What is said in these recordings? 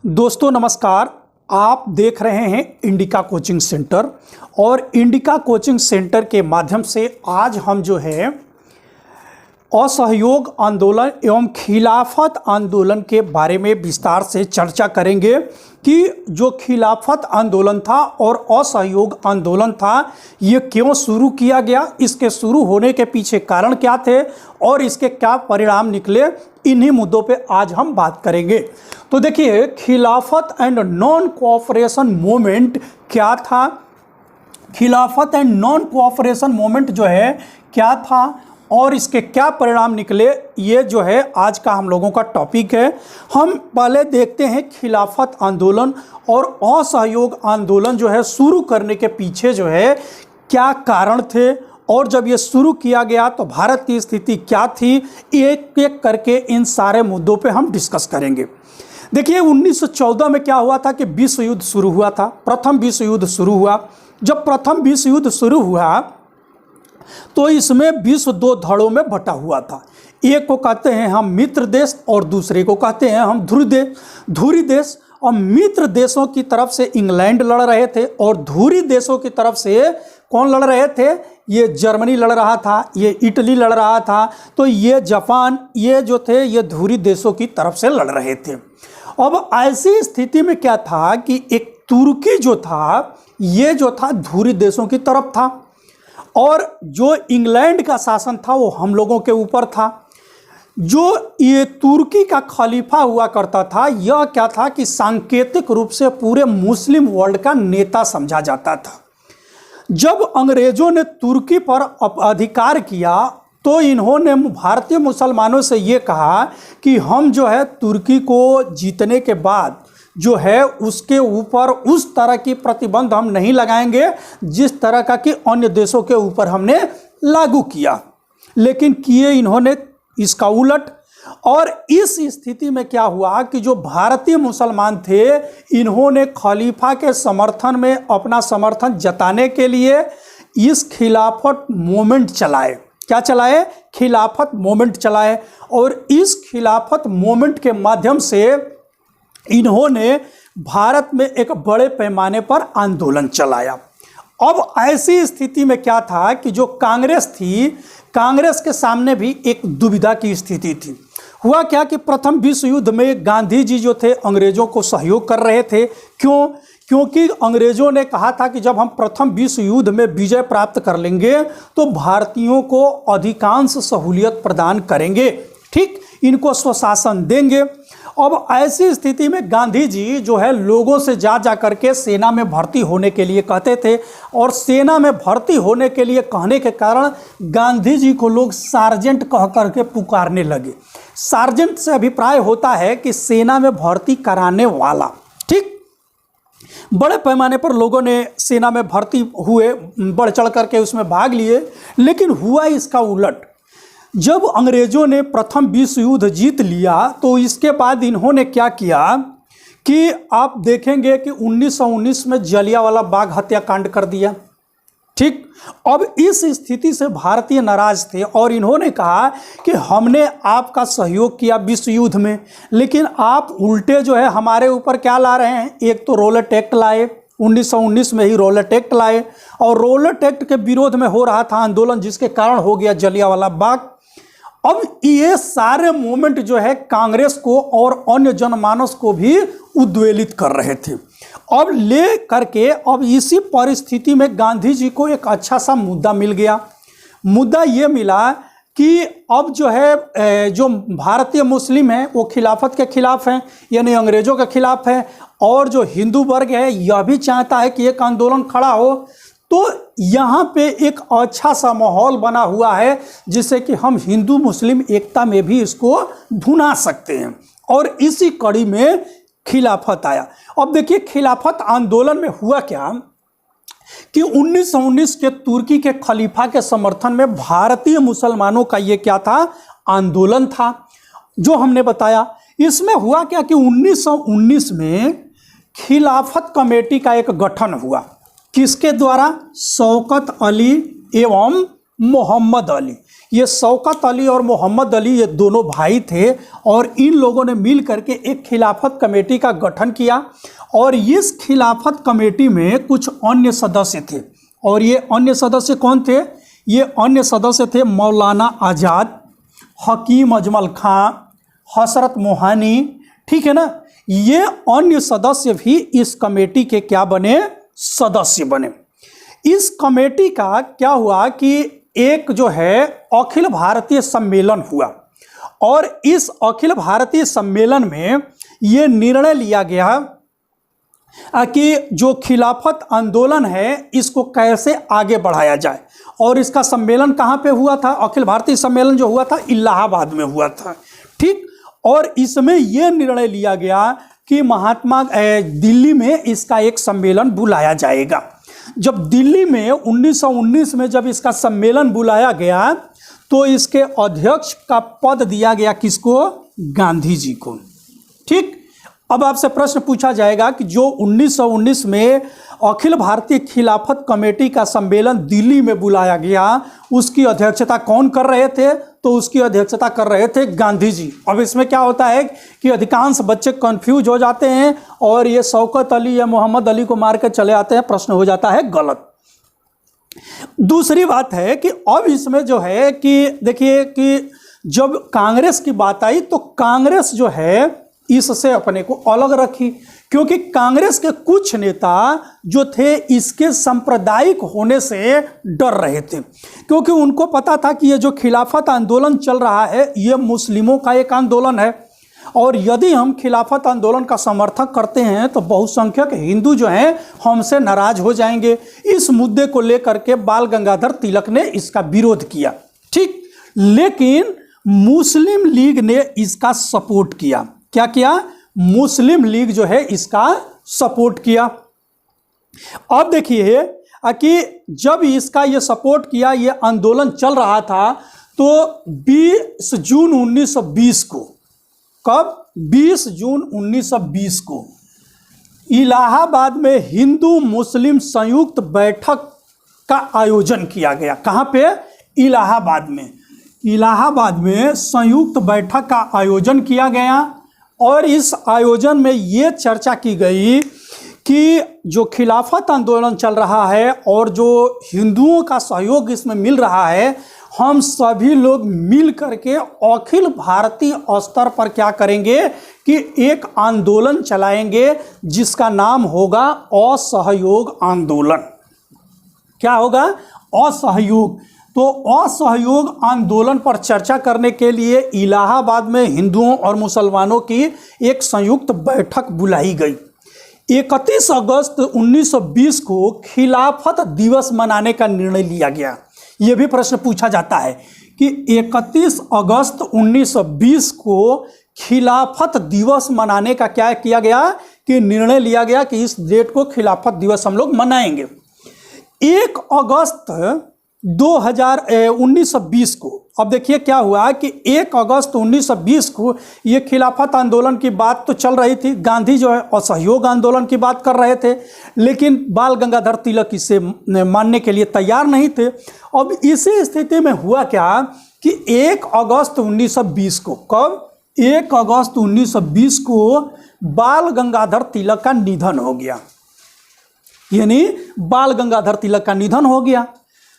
दोस्तों नमस्कार। आप देख रहे हैं इंडिका कोचिंग सेंटर और इंडिका कोचिंग सेंटर के माध्यम से आज हम जो है असहयोग आंदोलन एवं खिलाफत आंदोलन के बारे में विस्तार से चर्चा करेंगे कि जो खिलाफत आंदोलन था और असहयोग आंदोलन था ये क्यों शुरू किया गया, इसके शुरू होने के पीछे कारण क्या थे और इसके क्या परिणाम निकले, इन्हीं मुद्दों पे आज हम बात करेंगे। तो देखिए, खिलाफत एंड नॉन कोऑपरेशन मूवमेंट क्या था। खिलाफत एंड नॉन कोऑपरेशन मूवमेंट जो है क्या था और इसके क्या परिणाम निकले, ये जो है आज का हम लोगों का टॉपिक है। हम पहले देखते हैं खिलाफत आंदोलन और असहयोग आंदोलन जो है शुरू करने के पीछे जो है क्या कारण थे और जब ये शुरू किया गया तो भारत की स्थिति क्या थी, एक एक करके इन सारे मुद्दों पे हम डिस्कस करेंगे। देखिए, 1914 में क्या हुआ था कि विश्व युद्ध शुरू हुआ था। प्रथम विश्व युद्ध शुरू हुआ। जब प्रथम विश्व युद्ध शुरू हुआ तो इसमें विश्व दो धड़ों में बटा हुआ था। एक को कहते हैं हम मित्र देश और दूसरे को कहते हैं हम धुरी देश। और मित्र देशों की तरफ से इंग्लैंड लड़ रहे थे और धुरी देशों की तरफ से कौन लड़ रहे थे, ये जर्मनी लड़ रहा था, ये इटली लड़ रहा था, तो ये जापान, ये जो थे ये धुरी देशों की तरफ से लड़ रहे थे। अब ऐसी स्थिति में क्या था कि एक तुर्की जो था ये जो था धुरी देशों की तरफ था और जो इंग्लैंड का शासन था वो हम लोगों के ऊपर था। जो ये तुर्की का खलीफा हुआ करता था यह क्या था कि सांकेतिक रूप से पूरे मुस्लिम वर्ल्ड का नेता समझा जाता था। जब अंग्रेजों ने तुर्की पर अधिकार किया तो इन्होंने भारतीय मुसलमानों से ये कहा कि हम जो है तुर्की को जीतने के बाद जो है उसके ऊपर उस तरह की प्रतिबंध हम नहीं लगाएंगे जिस तरह का कि अन्य देशों के ऊपर हमने लागू किया। लेकिन किए इन्होंने इसका उलट। और इस स्थिति में क्या हुआ कि जो भारतीय मुसलमान थे इन्होंने खलीफा के समर्थन में अपना समर्थन जताने के लिए इस खिलाफत मूवमेंट चलाए। क्या चलाए? खिलाफत मूवमेंट चलाए। और इस खिलाफत मूवमेंट के माध्यम से इन्होंने भारत में एक बड़े पैमाने पर आंदोलन चलाया। अब ऐसी स्थिति में क्या था कि जो कांग्रेस थी, कांग्रेस के सामने भी एक दुविधा की स्थिति थी। हुआ क्या कि प्रथम विश्व युद्ध में गांधी जी जो थे अंग्रेजों को सहयोग कर रहे थे। क्यों? क्योंकि अंग्रेजों ने कहा था कि जब हम प्रथम विश्व युद्ध में विजय प्राप्त कर लेंगे तो भारतीयों को अधिकांश सहूलियत प्रदान करेंगे, ठीक, इनको स्वशासन देंगे। अब ऐसी स्थिति में गांधी जी जो है लोगों से जा करके सेना में भर्ती होने के लिए कहते थे और सेना में भर्ती होने के लिए कहने के कारण गांधी जी को लोग सार्जेंट कह करके पुकारने लगे। सार्जेंट से अभिप्राय होता है कि सेना में भर्ती कराने वाला, ठीक। बड़े पैमाने पर लोगों ने सेना में भर्ती हुए, बढ़ चढ़ करके उसमें भाग लिए। लेकिन हुआ इसका उलट। जब अंग्रेजों ने प्रथम विश्व युद्ध जीत लिया तो इसके बाद इन्होंने क्या किया कि आप देखेंगे कि 1919 में जलियांवाला बाग हत्याकांड कर दिया, ठीक। अब इस स्थिति से भारतीय नाराज थे और इन्होंने कहा कि हमने आपका सहयोग किया विश्व युद्ध में, लेकिन आप उल्टे जो है हमारे ऊपर क्या ला रहे हैं। एक तो रोलेट एक्ट लाए, 1919 में ही रोलेट एक्ट लाए और रोलेट एक्ट के विरोध में हो रहा था आंदोलन, जिसके कारण हो गया जलियांवाला बाग। अब ये सारे मूवमेंट जो है कांग्रेस को और अन्य जनमानस को भी उद्वेलित कर रहे थे। अब ले करके अब इसी परिस्थिति में गांधी जी को एक अच्छा सा मुद्दा मिल गया। मुद्दा ये मिला कि अब जो है जो भारतीय मुस्लिम हैं वो खिलाफत के खिलाफ हैं, यानी अंग्रेजों के खिलाफ हैं, और जो हिंदू वर्ग है यह भी चाहता है कि एक आंदोलन खड़ा हो। तो यहाँ पे एक अच्छा सा माहौल बना हुआ है जिससे कि हम हिंदू मुस्लिम एकता में भी इसको भुना सकते हैं और इसी कड़ी में खिलाफत आया। अब देखिए, खिलाफत आंदोलन में हुआ क्या कि 1919 के तुर्की के खलीफा के समर्थन में भारतीय मुसलमानों का ये क्या था, आंदोलन था, जो हमने बताया। इसमें हुआ क्या कि 1919 में खिलाफत कमेटी का एक गठन हुआ। किसके द्वारा? शौकत अली एवं मोहम्मद अली, ये शौकत अली और मोहम्मद अली ये दोनों भाई थे और इन लोगों ने मिल करके एक खिलाफत कमेटी का गठन किया और इस खिलाफत कमेटी में कुछ अन्य सदस्य थे। और ये अन्य सदस्य कौन थे? ये अन्य सदस्य थे मौलाना आज़ाद, हकीम अजमल खां, हसरत मोहानी, ठीक है ना। ये अन्य सदस्य भी इस कमेटी के क्या बने? सदस्य बने। इस कमेटी का क्या हुआ कि एक जो है अखिल भारतीय सम्मेलन हुआ और इस अखिल भारतीय सम्मेलन में ये निर्णय लिया गया कि जो खिलाफत आंदोलन है इसको कैसे आगे बढ़ाया जाए। और इसका सम्मेलन कहाँ पे हुआ था? अखिल भारतीय सम्मेलन जो हुआ था इलाहाबाद में हुआ था, ठीक। और इसमें यह निर्णय लिया गया कि दिल्ली में इसका एक सम्मेलन बुलाया जाएगा। जब दिल्ली में 1919 में जब इसका सम्मेलन बुलाया गया तो इसके अध्यक्ष का पद दिया गया किसको? गांधी जी को, ठीक। अब आपसे प्रश्न पूछा जाएगा कि जो 1919 में अखिल भारतीय खिलाफत कमेटी का सम्मेलन दिल्ली में बुलाया गया उसकी अध्यक्षता कौन कर रहे थे? तो उसकी अध्यक्षता कर रहे थे गांधी जी। अब इसमें क्या होता है कि अधिकांश बच्चे कंफ्यूज हो जाते हैं और ये शौकत अली या मोहम्मद अली को मार के चले आते हैं, प्रश्न हो जाता है गलत। दूसरी बात है कि अब इसमें जो है कि देखिए कि जब कांग्रेस की बात आई तो कांग्रेस जो है इससे अपने को अलग रखी, क्योंकि कांग्रेस के कुछ नेता जो थे इसके सांप्रदायिक होने से डर रहे थे, क्योंकि उनको पता था कि ये जो खिलाफत आंदोलन चल रहा है ये मुस्लिमों का एक आंदोलन है और यदि हम खिलाफत आंदोलन का समर्थन करते हैं तो बहुसंख्यक हिंदू जो हैं हमसे नाराज हो जाएंगे। इस मुद्दे को लेकर के बाल गंगाधर तिलक ने इसका विरोध किया, ठीक। लेकिन मुस्लिम लीग ने इसका सपोर्ट किया। क्या किया? मुस्लिम लीग जो है इसका सपोर्ट किया। अब देखिए कि जब इसका ये सपोर्ट किया, ये आंदोलन चल रहा था तो 20 जून 1920 को, कब? 20 जून 1920 को इलाहाबाद में हिंदू मुस्लिम संयुक्त बैठक का आयोजन किया गया। कहाँ पे? इलाहाबाद में। इलाहाबाद में संयुक्त बैठक का आयोजन किया गया और इस आयोजन में ये चर्चा की गई कि जो खिलाफत आंदोलन चल रहा है और जो हिंदुओं का सहयोग इसमें मिल रहा है, हम सभी लोग मिल करके अखिल भारतीय स्तर पर क्या करेंगे कि एक आंदोलन चलाएंगे जिसका नाम होगा असहयोग आंदोलन। क्या होगा? असहयोग। तो असहयोग आंदोलन पर चर्चा करने के लिए इलाहाबाद में हिंदुओं और मुसलमानों की एक संयुक्त बैठक बुलाई गई। 31 अगस्त 1920 को खिलाफत दिवस मनाने का निर्णय लिया गया। यह भी प्रश्न पूछा जाता है कि 31 अगस्त 1920 को खिलाफत दिवस मनाने का क्या किया गया कि निर्णय लिया गया कि इस डेट को खिलाफत दिवस हम लोग मनाएंगे। 1 अगस्त 1920 को, अब देखिए क्या हुआ कि 1 अगस्त 1920 को ये खिलाफत आंदोलन की बात तो चल रही थी, गांधी जो है असहयोग आंदोलन की बात कर रहे थे, लेकिन बाल गंगाधर तिलक इसे मानने के लिए तैयार नहीं थे। अब इसी स्थिति में हुआ क्या कि 1 अगस्त 1920 को, कब? 1 अगस्त 1920 को बाल गंगाधर तिलक का निधन हो गया, यानी बाल गंगाधर तिलक का निधन हो गया।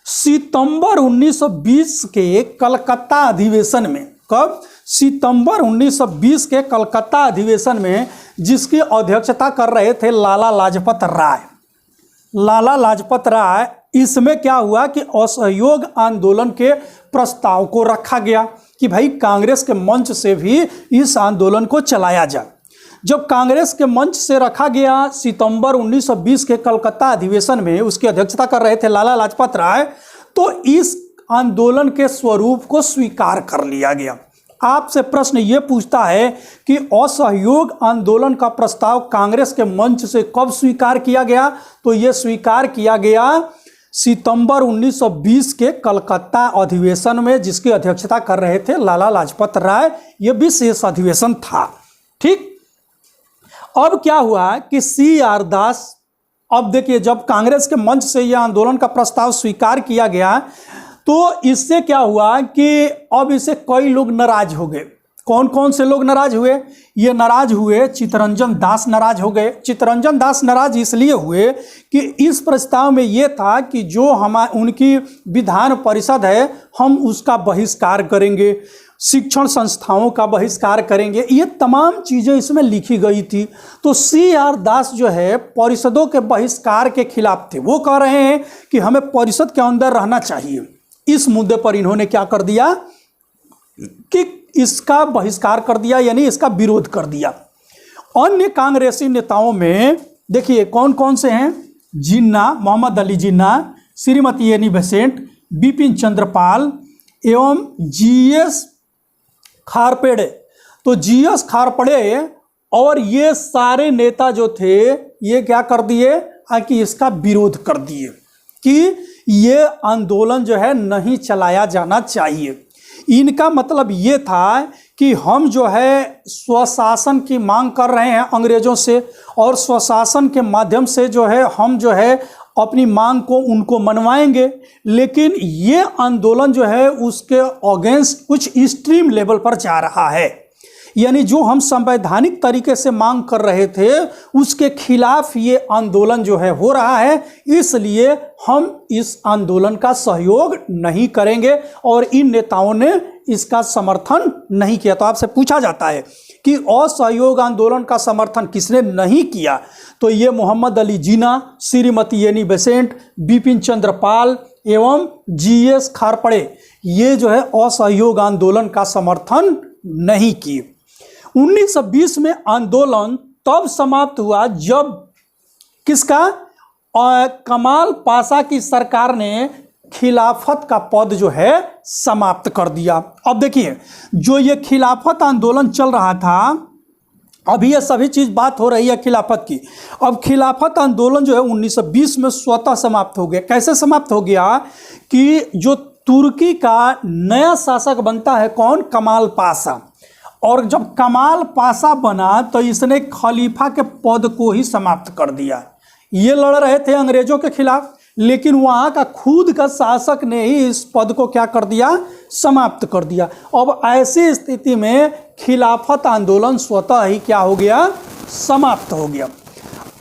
सितंबर 1920 के कलकत्ता अधिवेशन में, कब? सितंबर 1920 के कलकत्ता अधिवेशन में जिसकी अध्यक्षता कर रहे थे लाला लाजपत राय। लाला लाजपत राय, इसमें क्या हुआ कि असहयोग आंदोलन के प्रस्ताव को रखा गया कि भाई कांग्रेस के मंच से भी इस आंदोलन को चलाया जाए। जब कांग्रेस के मंच से रखा गया सितंबर 1920 के कलकत्ता अधिवेशन में, उसकी अध्यक्षता कर रहे थे लाला लाजपत राय, तो इस आंदोलन के स्वरूप को स्वीकार कर लिया गया। आपसे प्रश्न ये पूछता है कि असहयोग आंदोलन का प्रस्ताव कांग्रेस के मंच से कब स्वीकार किया गया? तो ये स्वीकार किया गया सितंबर 1920 के कलकत्ता अधिवेशन में, जिसकी अध्यक्षता कर रहे थे लाला लाजपत राय। ये विशेष अधिवेशन था, ठीक। अब क्या हुआ कि CR दास, अब देखिए जब कांग्रेस के मंच से यह आंदोलन का प्रस्ताव स्वीकार किया गया तो इससे क्या हुआ कि अब इसे कई लोग नाराज हो गए। कौन कौन से लोग नाराज हुए? ये नाराज हुए, चित्तरंजन दास नाराज हो गए। चित्तरंजन दास नाराज इसलिए हुए कि इस प्रस्ताव में ये था कि जो उनकी विधान परिषद है हम उसका बहिष्कार करेंगे, शिक्षण संस्थाओं का बहिष्कार करेंगे, ये तमाम चीज़ें इसमें लिखी गई थी। तो CR दास जो है परिषदों के बहिष्कार के खिलाफ थे। वो कह रहे हैं कि हमें परिषद के अंदर रहना चाहिए। इस मुद्दे पर इन्होंने क्या कर दिया कि इसका बहिष्कार कर दिया, यानी इसका विरोध कर दिया। अन्य कांग्रेसी नेताओं में देखिए कौन कौन से हैं? जिन्ना, मोहम्मद अली जिन्ना, श्रीमती एनी बेसेंट, बिपिन चंद्र पाल एवं GS खारपेड़े। तो GS खारपेड़े और ये सारे नेता जो थे ये क्या कर दिए कि इसका विरोध कर दिए कि ये आंदोलन जो है नहीं चलाया जाना चाहिए। इनका मतलब ये था कि हम जो है स्वशासन की मांग कर रहे हैं अंग्रेज़ों से, और स्वशासन के माध्यम से जो है हम जो है अपनी मांग को उनको मनवाएंगे। लेकिन ये आंदोलन जो है उसके अगेंस्ट कुछ एक्सट्रीम लेवल पर जा रहा है, यानी जो हम संवैधानिक तरीके से मांग कर रहे थे उसके खिलाफ ये आंदोलन जो है हो रहा है, इसलिए हम इस आंदोलन का सहयोग नहीं करेंगे। और इन नेताओं ने इसका समर्थन नहीं किया। तो आपसे पूछा जाता है कि असहयोग आंदोलन का समर्थन किसने नहीं किया? तो ये मोहम्मद अली जिन्ना, श्रीमती एनी बेसेंट, बिपिन चंद्र पाल एवं GS खारपेड़े, ये जो है असहयोग आंदोलन का समर्थन नहीं किए। 1920 में आंदोलन तब समाप्त हुआ जब किसका? कमाल पाशा की सरकार ने खिलाफत का पद जो है समाप्त कर दिया। अब देखिए जो ये खिलाफत आंदोलन चल रहा था, अभी ये सभी चीज़ बात हो रही है खिलाफत की। अब खिलाफत आंदोलन जो है 1920 में स्वतः समाप्त हो गया। कैसे समाप्त हो गया कि जो तुर्की का नया शासक बनता है कौन? कमाल पाशा। और जब कमाल पाशा बना तो इसने खलीफा के पद को ही समाप्त कर दिया। ये लड़ रहे थे अंग्रेजों के खिलाफ, लेकिन वहाँ का खुद का शासक ने ही इस पद को क्या कर दिया? समाप्त कर दिया। अब ऐसी स्थिति में खिलाफत आंदोलन स्वतः ही क्या हो गया? समाप्त हो गया।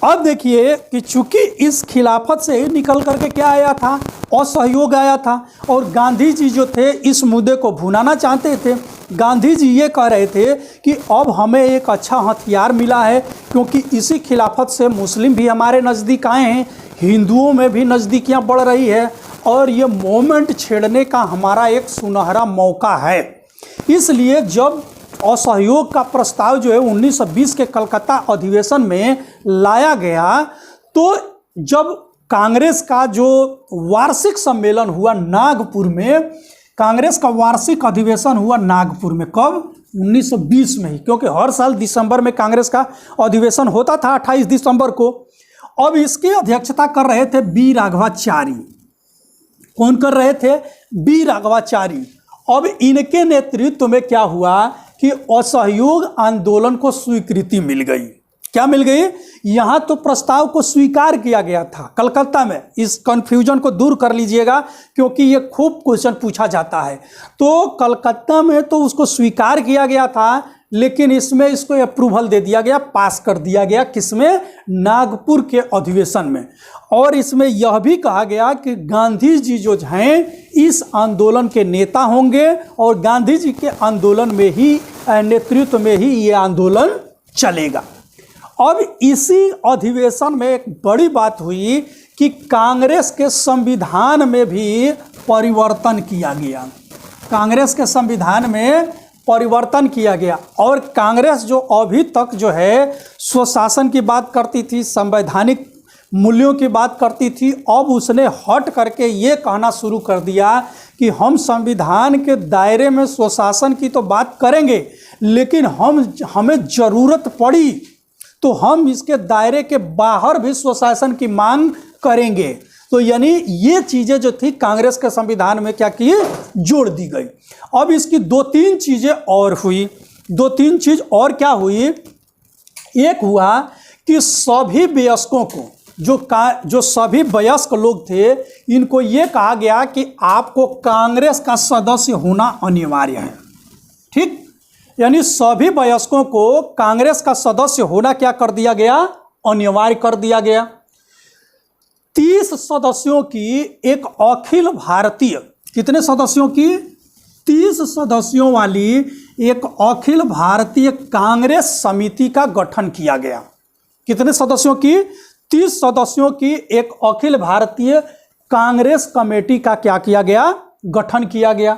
अब देखिए कि चूंकि इस खिलाफत से निकल करके क्या आया था? असहयोग आया था। और गांधी जी जो थे इस मुद्दे को भुनाना चाहते थे। गांधी जी ये कह रहे थे कि अब हमें एक अच्छा हथियार मिला है, क्योंकि इसी खिलाफत से मुस्लिम भी हमारे नज़दीक आए हैं, हिंदुओं में भी नज़दीकियाँ बढ़ रही है, और ये मोमेंट छेड़ने का हमारा एक सुनहरा मौका है। इसलिए जब असहयोग का प्रस्ताव जो है 1920 के कलकत्ता अधिवेशन में लाया गया, तो जब कांग्रेस का जो वार्षिक सम्मेलन हुआ नागपुर में, कांग्रेस का वार्षिक अधिवेशन हुआ नागपुर में, कब? 1920 में ही, क्योंकि हर साल दिसंबर में कांग्रेस का अधिवेशन होता था 28 दिसंबर को। अब इसकी अध्यक्षता कर रहे थे बी राघवाचारी। कौन कर रहे थे? बी राघवाचारी। अब इनके नेतृत्व में क्या हुआ कि असहयोग आंदोलन को स्वीकृति मिल गई। क्या मिल गई? यहाँ तो प्रस्ताव को स्वीकार किया गया था कलकत्ता में। इस कंफ्यूजन को दूर कर लीजिएगा, क्योंकि ये खूब क्वेश्चन पूछा जाता है। तो कलकत्ता में तो उसको स्वीकार किया गया था, लेकिन इसमें इसको अप्रूवल दे दिया गया, पास कर दिया गया। किसमें? नागपुर के अधिवेशन में। और इसमें यह भी कहा गया कि गांधी जी जो हैं इस आंदोलन के नेता होंगे, और गांधी जी के आंदोलन में ही, नेतृत्व में ही ये आंदोलन चलेगा। अब इसी अधिवेशन में एक बड़ी बात हुई कि कांग्रेस के संविधान में भी परिवर्तन किया गया। कांग्रेस के संविधान में परिवर्तन किया गया, और कांग्रेस जो अभी तक जो है स्वशासन की बात करती थी, संवैधानिक मूल्यों की बात करती थी, अब उसने हट करके ये कहना शुरू कर दिया कि हम संविधान के दायरे में स्वशासन की तो बात करेंगे, लेकिन हमें ज़रूरत पड़ी तो हम इसके दायरे के बाहर भी स्वशासन की मांग करेंगे। तो यानी ये चीज़ें जो थी कांग्रेस के संविधान में क्या किए? जोड़ दी गई। अब इसकी दो तीन चीज़ें और हुई। दो तीन चीज़ और क्या हुई? एक हुआ कि सभी वयस्कों को, जो सभी वयस्क लोग थे, इनको ये कहा गया कि आपको कांग्रेस का सदस्य होना अनिवार्य है। ठीक, यानी सभी वयस्कों को कांग्रेस का सदस्य होना क्या कर दिया गया, अनिवार्य कर दिया गया। 30 सदस्यों की एक अखिल भारतीय, कितने सदस्यों की, 30 सदस्यों वाली एक अखिल भारतीय कांग्रेस समिति का गठन किया गया। कितने सदस्यों की, 30 सदस्यों की एक अखिल भारतीय कांग्रेस कमेटी का क्या किया गया, गठन किया गया।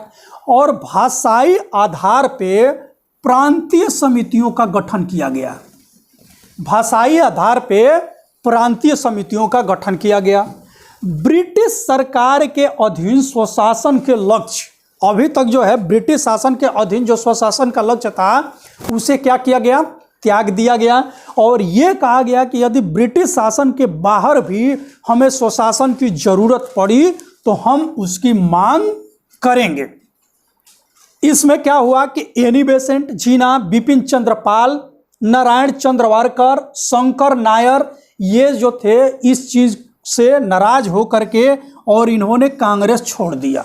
और भाषाई आधार पे प्रांतीय समितियों का गठन किया गया। भाषाई आधार पे प्रांतीय समितियों का गठन किया गया। ब्रिटिश सरकार के अधीन स्वशासन के लक्ष्य, अभी तक जो है ब्रिटिश शासन के अधीन जो स्वशासन का लक्ष्य था उसे क्या किया गया, त्याग दिया गया। और यह कहा गया कि यदि ब्रिटिश शासन के बाहर भी हमें स्वशासन की जरूरत पड़ी तो हम उसकी मांग करेंगे। इसमें क्या हुआ कि एनी बेसेंट, जीना, बिपिन चंद्र पाल, नारायण चंद्रवारकर, शंकर नायर, ये जो थे इस चीज से नाराज होकर के और इन्होंने कांग्रेस छोड़ दिया।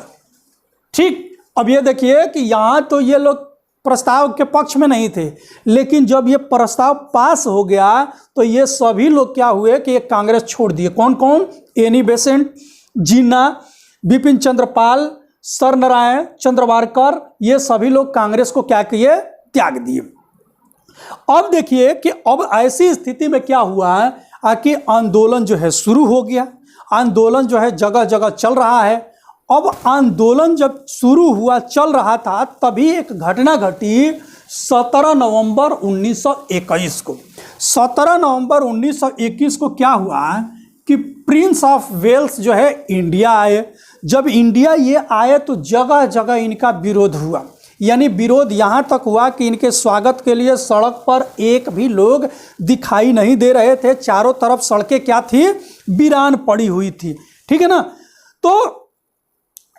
ठीक, अब ये देखिए कि यहाँ तो ये लोग प्रस्ताव के पक्ष में नहीं थे, लेकिन जब ये प्रस्ताव पास हो गया तो ये सभी लोग क्या हुए कि ये कांग्रेस छोड़ दिए। कौन कौन, एनी बेसेंट, जीना, बिपिन चंद्र पाल, सर नारायण चंद्रवारकर, ये सभी लोग कांग्रेस को क्या किए, त्याग दिए। अब देखिए कि अब ऐसी स्थिति में क्या हुआ कि आंदोलन जो है शुरू हो गया। आंदोलन जो है जगह जगह चल रहा है। अब आंदोलन जब शुरू हुआ, चल रहा था, तभी एक घटना घटी 17 नवंबर 1921 को। 17 नवंबर 1921 को क्या हुआ कि प्रिंस ऑफ वेल्स जो है इंडिया आए। जब इंडिया ये आए तो जगह जगह इनका विरोध हुआ। यानी विरोध यहाँ तक हुआ कि इनके स्वागत के लिए सड़क पर एक भी लोग दिखाई नहीं दे रहे थे। चारों तरफ सड़कें क्या थी, वीरान पड़ी हुई थी। ठीक है ना। तो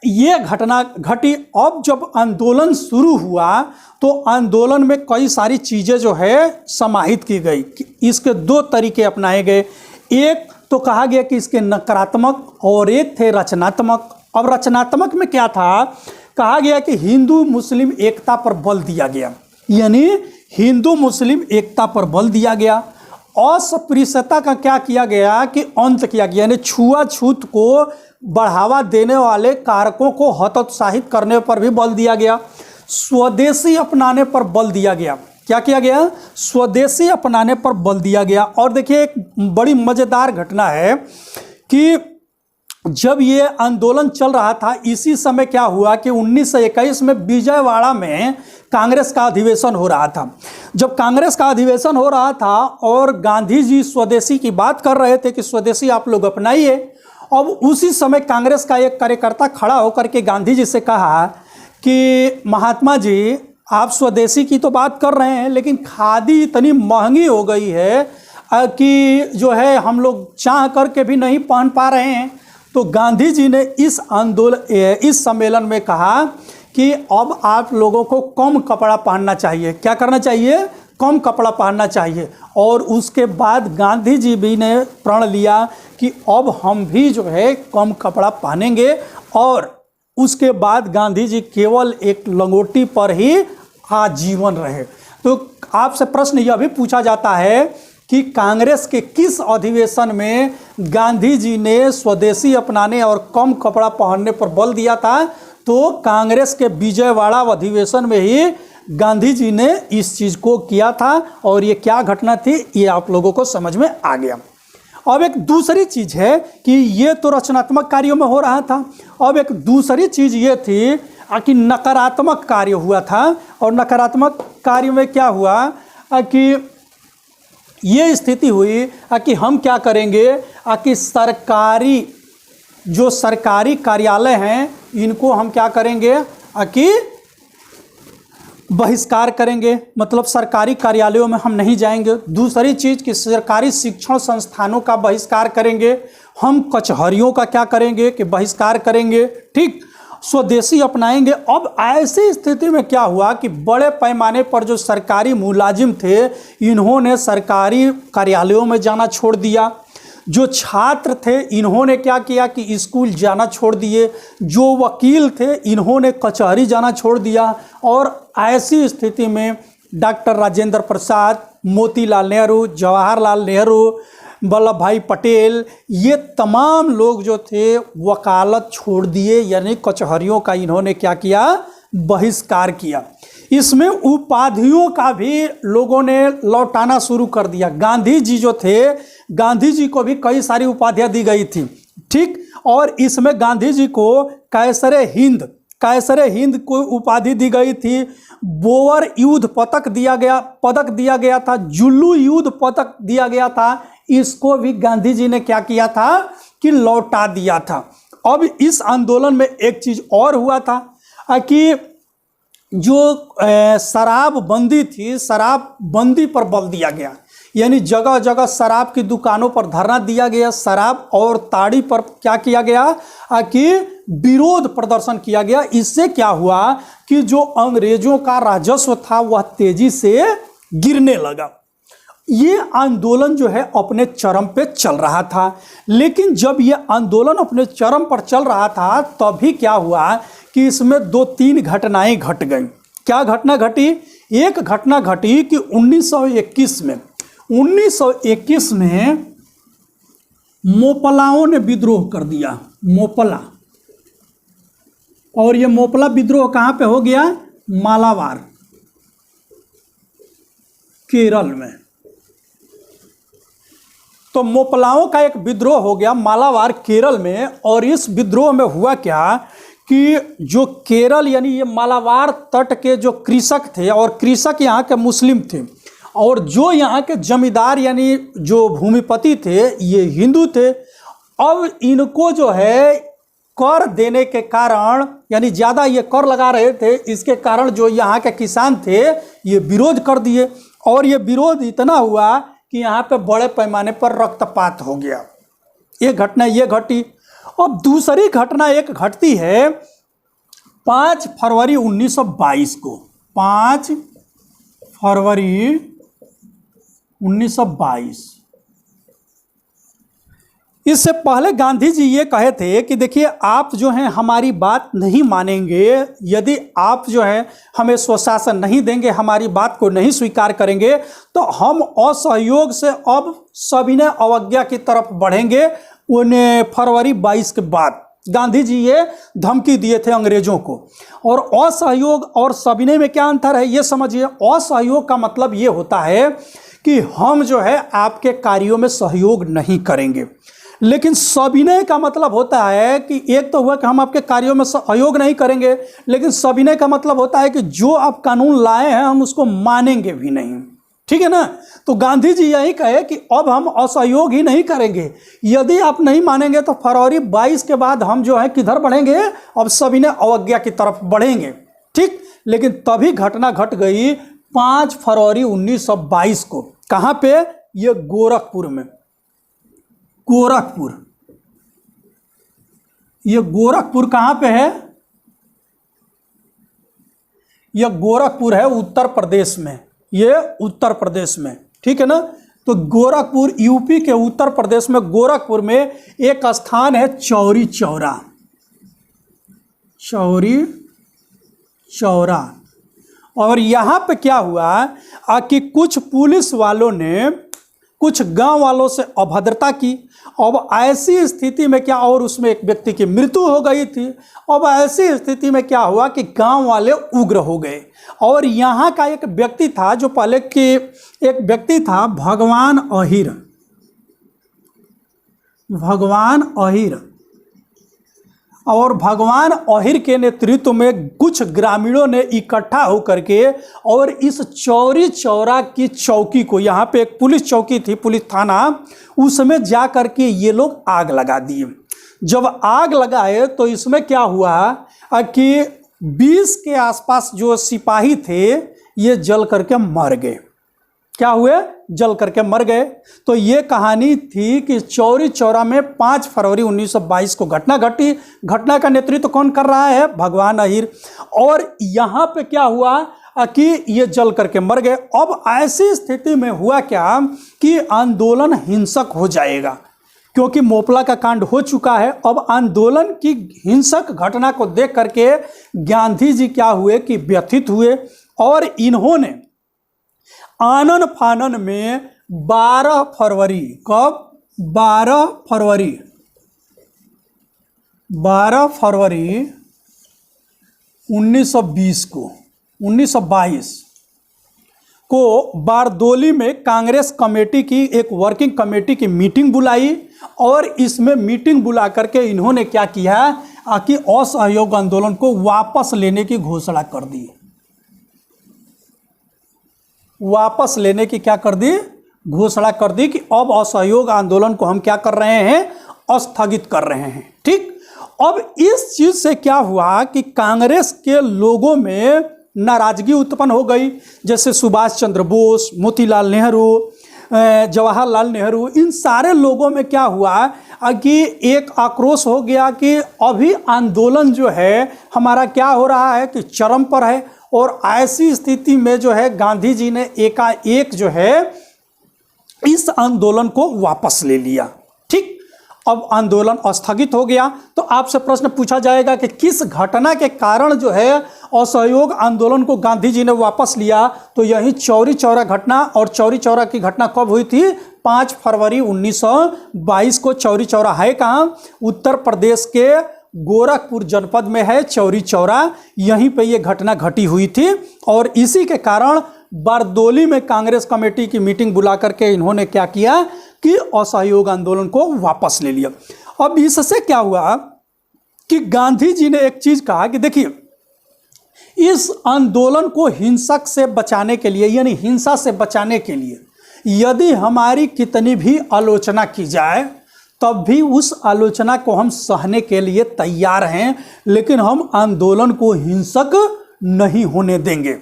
ये घटना घटी। अब जब आंदोलन शुरू हुआ तो आंदोलन में कई सारी चीज़ें जो है समाहित की गई। इसके दो तरीके अपनाए गए। एक तो कहा गया कि इसके नकारात्मक और एक थे रचनात्मक। अब रचनात्मक में क्या था, कहा गया कि हिंदू मुस्लिम एकता पर बल दिया गया। यानी हिंदू मुस्लिम एकता पर बल दिया गया। अस्पृश्यता का क्या किया गया कि अंत किया गया। यानी छुआछूत को बढ़ावा देने वाले कारकों को हतोत्साहित करने पर भी बल दिया गया। स्वदेशी अपनाने पर बल दिया गया। क्या किया गया, स्वदेशी अपनाने पर बल दिया गया। और देखिए एक बड़ी मज़ेदार घटना है कि जब ये आंदोलन चल रहा था, इसी समय क्या हुआ कि 1921 में विजयवाड़ा में कांग्रेस का अधिवेशन हो रहा था। जब कांग्रेस का अधिवेशन हो रहा था और गांधी जी स्वदेशी की बात कर रहे थे कि स्वदेशी आप लोग अपनाइए। अब उसी समय कांग्रेस का एक कार्यकर्ता खड़ा होकर के गांधी जी से कहा कि महात्मा जी, आप स्वदेशी की तो बात कर रहे हैं, लेकिन खादी इतनी महंगी हो गई है कि जो है हम लोग चाह करके भी नहीं पहन पा रहे हैं। तो गांधी जी ने इस सम्मेलन में कहा कि अब आप लोगों को कम कपड़ा पहनना चाहिए। क्या करना चाहिए, कम कपड़ा पहनना चाहिए। और उसके बाद गांधी जी भी ने प्रण लिया कि अब हम भी जो है कम कपड़ा पहनेंगे। और उसके बाद गांधी जी केवल एक लंगोटी पर ही आजीवन रहे। तो आपसे प्रश्न यह भी पूछा जाता है कि कांग्रेस के किस अधिवेशन में गांधी जी ने स्वदेशी अपनाने और कम कपड़ा पहनने पर बल दिया था। तो कांग्रेस के विजयवाड़ा अधिवेशन में ही गांधी जी ने इस चीज़ को किया था। और ये क्या घटना थी, ये आप लोगों को समझ में आ गया। अब एक दूसरी चीज़ है कि ये तो रचनात्मक कार्यों में हो रहा था। अब एक दूसरी चीज़ ये थी कि नकारात्मक कार्य हुआ था। और नकारात्मक कार्य में क्या हुआ कि ये स्थिति हुई कि हम क्या करेंगे कि सरकारी कार्यालय हैं, इनको हम क्या करेंगे कि बहिष्कार करेंगे। मतलब सरकारी कार्यालयों में हम नहीं जाएंगे। दूसरी चीज़ कि सरकारी शिक्षण संस्थानों का बहिष्कार करेंगे। हम कचहरियों का क्या करेंगे कि बहिष्कार करेंगे। ठीक, स्वदेशी अपनाएंगे। अब ऐसी स्थिति में क्या हुआ कि बड़े पैमाने पर जो सरकारी मुलाजिम थे, इन्होंने सरकारी कार्यालयों में जाना छोड़ दिया। जो छात्र थे इन्होंने क्या किया कि स्कूल जाना छोड़ दिए, जो वकील थे इन्होंने कचहरी जाना छोड़ दिया। और ऐसी स्थिति में डॉक्टर राजेंद्र प्रसाद, मोतीलाल नेहरू, जवाहरलाल नेहरू, वल्लभ भाई पटेल, ये तमाम लोग जो थे वकालत छोड़ दिए, यानी कचहरियों का इन्होंने क्या किया, बहिष्कार किया। इसमें उपाधियों का भी लोगों ने लौटाना शुरू कर दिया। गांधी जी जो थे, गांधी जी को भी कई सारी उपाधियां दी गई थी, ठीक। और इसमें गांधी जी को कैसरे हिंद को उपाधि दी गई थी, बोअर युद्ध पदक दिया गया था, जुल्लू युद्ध पदक दिया गया था। इसको भी गांधी जी ने क्या किया था कि लौटा दिया था। अब इस आंदोलन में एक चीज और हुआ था कि जो शराबबंदी थी, शराबबंदी पर बल दिया गया, यानी जगह जगह शराब की दुकानों पर धरना दिया गया, शराब और ताड़ी पर क्या किया गया कि विरोध प्रदर्शन किया गया। इससे क्या हुआ कि जो अंग्रेजों का राजस्व था वह तेजी से गिरने लगा। ये आंदोलन जो है अपने चरम पे चल रहा था। लेकिन जब ये आंदोलन अपने चरम पर चल रहा था तभी क्या हुआ कि इसमें 2-3 घटनाएं घट गई। क्या घटना घटी? एक घटना घटी कि 1921 में मोपलाओं ने विद्रोह कर दिया, मोपला। और ये मोपला विद्रोह कहाँ पे हो गया? मालाबार, केरल में। तो मोपलाओं का एक विद्रोह हो गया मालाबार, केरल में। और इस विद्रोह में हुआ क्या कि जो केरल यानी ये मालाबार तट के जो कृषक थे, और कृषक यहाँ के मुस्लिम थे, और जो यहाँ के जमींदार यानी जो भूमिपति थे ये हिंदू थे। अब इनको जो है कर देने के कारण, यानी ज़्यादा ये कर लगा रहे थे, इसके कारण जो यहाँ के किसान थे ये विरोध कर दिए। और ये विरोध इतना हुआ कि यहाँ पे बड़े पैमाने पर रक्तपात हो गया। ये घटना ये घटी। अब दूसरी घटना एक घटती है 5 फरवरी 1922 को। 5 फरवरी 1922। इससे पहले गांधी जी ये कहे थे कि देखिए आप जो हैं हमारी बात नहीं मानेंगे, यदि आप जो हैं हमें स्वशासन नहीं देंगे, हमारी बात को नहीं स्वीकार करेंगे, तो हम असहयोग से अब सविनय अवज्ञा की तरफ बढ़ेंगे। 19 फरवरी 22 के बाद गांधी जी ये धमकी दिए थे अंग्रेजों को। और असहयोग और सविनय में क्या अंतर है ये समझिए। असहयोग का मतलब ये होता है कि हम जो है आपके कार्यों में सहयोग नहीं करेंगे, लेकिन सविनय का मतलब होता है कि एक तो हुआ कि हम आपके कार्यों में सहयोग नहीं करेंगे, लेकिन सविनय का मतलब होता है कि जो आप कानून लाए हैं हम उसको मानेंगे भी नहीं। ठीक है ना? तो गांधी जी यही कहे कि अब हम असहयोग ही नहीं करेंगे। यदि आप नहीं मानेंगे तो फरवरी 22 के बाद हम जो है किधर बढ़ेंगे? अब सविनय अवज्ञा की तरफ बढ़ेंगे। ठीक। लेकिन तभी घटना घट गई 5 फरवरी 1922 को। कहाँ पे? ये गोरखपुर में। गोरखपुर, ये गोरखपुर कहाँ पे है? ये गोरखपुर है उत्तर प्रदेश में। ये उत्तर प्रदेश में, ठीक है ना? तो गोरखपुर यूपी के उत्तर प्रदेश में गोरखपुर में एक स्थान है चौरी चौरा। चौरी चौरा। और यहाँ पे क्या हुआ कि कुछ पुलिस वालों ने कुछ गांव वालों से अभद्रता की। अब ऐसी स्थिति में क्या, और उसमें एक व्यक्ति की मृत्यु हो गई थी। अब ऐसी स्थिति में क्या हुआ कि गांव वाले उग्र हो गए। और यहाँ का एक व्यक्ति था जो पहले के एक व्यक्ति था भगवान अहिर। भगवान अहिर। और भगवान अहिर के नेतृत्व में कुछ ग्रामीणों ने इकट्ठा होकर के और इस चौरी चौरा की चौकी को, यहाँ पे एक पुलिस चौकी थी, पुलिस थाना, उसमें जा कर के ये लोग आग लगा दिए। जब आग लगाए तो इसमें क्या हुआ कि 20 के आसपास जो सिपाही थे ये जल करके मर गए। क्या हुए? जल करके मर गए। तो ये कहानी थी कि चौरी चौरा में 5 फरवरी 1922 को घटना घटी। घटना का नेतृत्व कौन कर रहा है? भगवान अहिर। और यहाँ पे क्या हुआ कि ये जल करके मर गए। अब ऐसी स्थिति में हुआ क्या कि आंदोलन हिंसक हो जाएगा। क्योंकि मोपला का कांड हो चुका है। अब आंदोलन की हिंसक घटना को देख करके गांधी जी क्या हुए कि व्यथित हुए और इन्होंने आनन फानन में 12 फरवरी, कब 12 फरवरी 1922 को बारदोली में कांग्रेस कमेटी की एक वर्किंग कमेटी की मीटिंग बुलाई और इसमें मीटिंग बुला करके इन्होंने क्या किया कि असहयोग आंदोलन को वापस लेने की घोषणा कर दी। वापस लेने की क्या कर दी? घोषणा कर दी कि अब असहयोग आंदोलन को हम क्या कर रहे हैं? स्थगित कर रहे हैं। ठीक, अब इस चीज से क्या हुआ कि कांग्रेस के लोगों में नाराजगी उत्पन्न हो गई। जैसे सुभाष चंद्र बोस, मोतीलाल नेहरू, जवाहरलाल नेहरू, इन सारे लोगों में क्या हुआ कि एक आक्रोश हो गया कि अभी आंदोलन जो है हमारा क्या हो रहा है कि चरम पर है। और ऐसी स्थिति में जो है गांधी जी ने एकाएक जो है इस आंदोलन को वापस ले लिया। ठीक, अब आंदोलन स्थगित हो गया। तो आपसे प्रश्न पूछा जाएगा कि किस घटना के कारण जो है असहयोग आंदोलन को गांधी जी ने वापस लिया? तो यही चौरी चौरा घटना। और चौरी चौरा की घटना कब हुई थी? 5 फरवरी 1922 को। चौरी चौरा है कहाँ? उत्तर प्रदेश के गोरखपुर जनपद में है चौरी चौरा। यहीं पे ये घटना घटी हुई थी और इसी के कारण बारदोली में कांग्रेस कमेटी की मीटिंग बुला करके इन्होंने क्या किया कि असहयोग आंदोलन को वापस ले लिया। अब इससे क्या हुआ कि गांधी जी ने एक चीज कहा कि देखिए, इस आंदोलन को हिंसक से बचाने के लिए, यानी हिंसा से बचाने के लिए यदि हमारी कितनी भी आलोचना की जाए तब भी उस आलोचना को हम सहने के लिए तैयार हैं, लेकिन हम आंदोलन को हिंसक नहीं होने देंगे।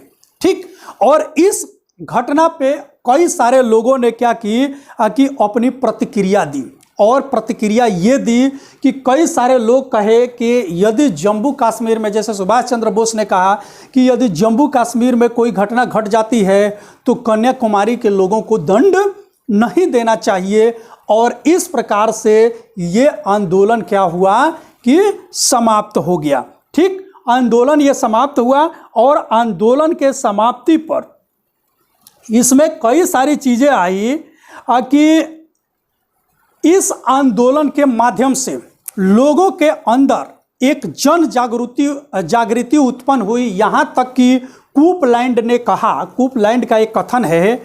ठीक, और इस घटना पे कई सारे लोगों ने क्या की कि अपनी प्रतिक्रिया दी। और प्रतिक्रिया ये दी कि कई सारे लोग कहे कि यदि जम्मू कश्मीर में, जैसे सुभाष चंद्र बोस ने कहा कि यदि जम्मू कश्मीर में कोई घटना घट जाती है तो कन्याकुमारी के लोगों को दंड नहीं देना चाहिए। और इस प्रकार से ये आंदोलन क्या हुआ कि समाप्त हो गया। ठीक, आंदोलन ये समाप्त हुआ और आंदोलन के समाप्ति पर इसमें कई सारी चीजें आई कि इस आंदोलन के माध्यम से लोगों के अंदर एक जन जागृति उत्पन्न हुई। यहाँ तक कि कूपलैंड ने कहा, कूपलैंड का एक कथन है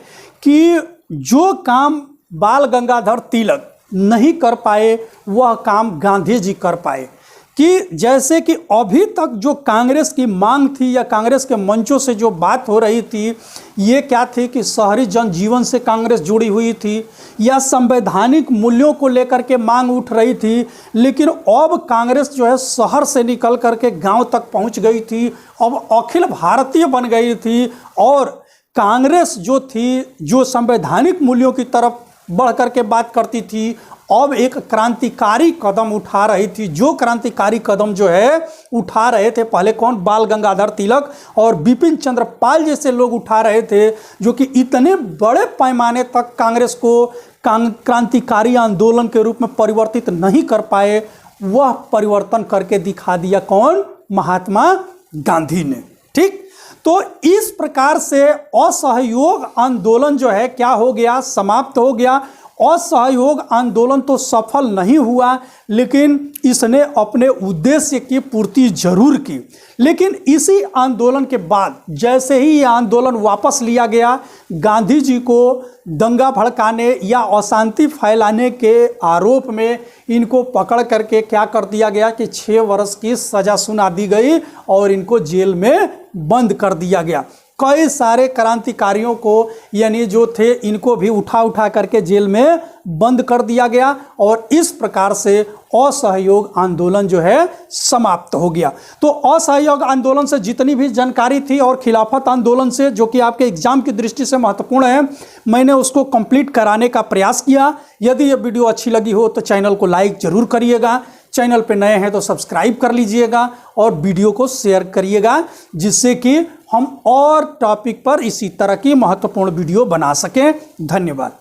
कि जो काम बाल गंगाधर तिलक नहीं कर पाए वह काम गांधी जी कर पाए। कि जैसे कि अभी तक जो कांग्रेस की मांग थी या कांग्रेस के मंचों से जो बात हो रही थी, ये क्या थी कि शहरी जनजीवन से कांग्रेस जुड़ी हुई थी या संवैधानिक मूल्यों को लेकर के मांग उठ रही थी। लेकिन अब कांग्रेस जो है शहर से निकल करके गांव तक पहुंच गई थी, अब अखिल भारतीय बन गई थी। और कांग्रेस जो थी, जो संवैधानिक मूल्यों की तरफ बढ़ करके बात करती थी, अब एक क्रांतिकारी कदम उठा रही थी। जो क्रांतिकारी कदम जो है उठा रहे थे, पहले कौन? बाल गंगाधर तिलक और बिपिन चंद्र पाल जैसे लोग उठा रहे थे, जो कि इतने बड़े पैमाने तक कांग्रेस को क्रांतिकारी आंदोलन के रूप में परिवर्तित नहीं कर पाए। वह परिवर्तन करके दिखा दिया कौन? महात्मा गांधी ने। ठीक, तो इस प्रकार से असहयोग आंदोलन जो है क्या हो गया? समाप्त हो गया। असहयोग आंदोलन तो सफल नहीं हुआ, लेकिन इसने अपने उद्देश्य की पूर्ति जरूर की। लेकिन इसी आंदोलन के बाद जैसे ही ये आंदोलन वापस लिया गया, गांधी जी को दंगा भड़काने या अशांति फैलाने के आरोप में इनको पकड़ करके क्या कर दिया गया कि 6 वर्ष की सजा सुना दी गई और इनको जेल में बंद कर दिया गया। कई सारे क्रांतिकारियों को, यानी जो थे, इनको भी उठा करके जेल में बंद कर दिया गया और इस प्रकार से असहयोग आंदोलन जो है समाप्त हो गया। तो असहयोग आंदोलन से जितनी भी जानकारी थी और खिलाफत आंदोलन से, जो कि आपके एग्जाम की दृष्टि से महत्वपूर्ण है, मैंने उसको कंप्लीट कराने का प्रयास किया। यदि ये वीडियो अच्छी लगी हो तो चैनल को लाइक जरूर करिएगा, चैनल पे नए हैं तो सब्सक्राइब कर लीजिएगा और वीडियो को शेयर करिएगा, जिससे कि हम और टॉपिक पर इसी तरह की महत्वपूर्ण वीडियो बना सकें। धन्यवाद।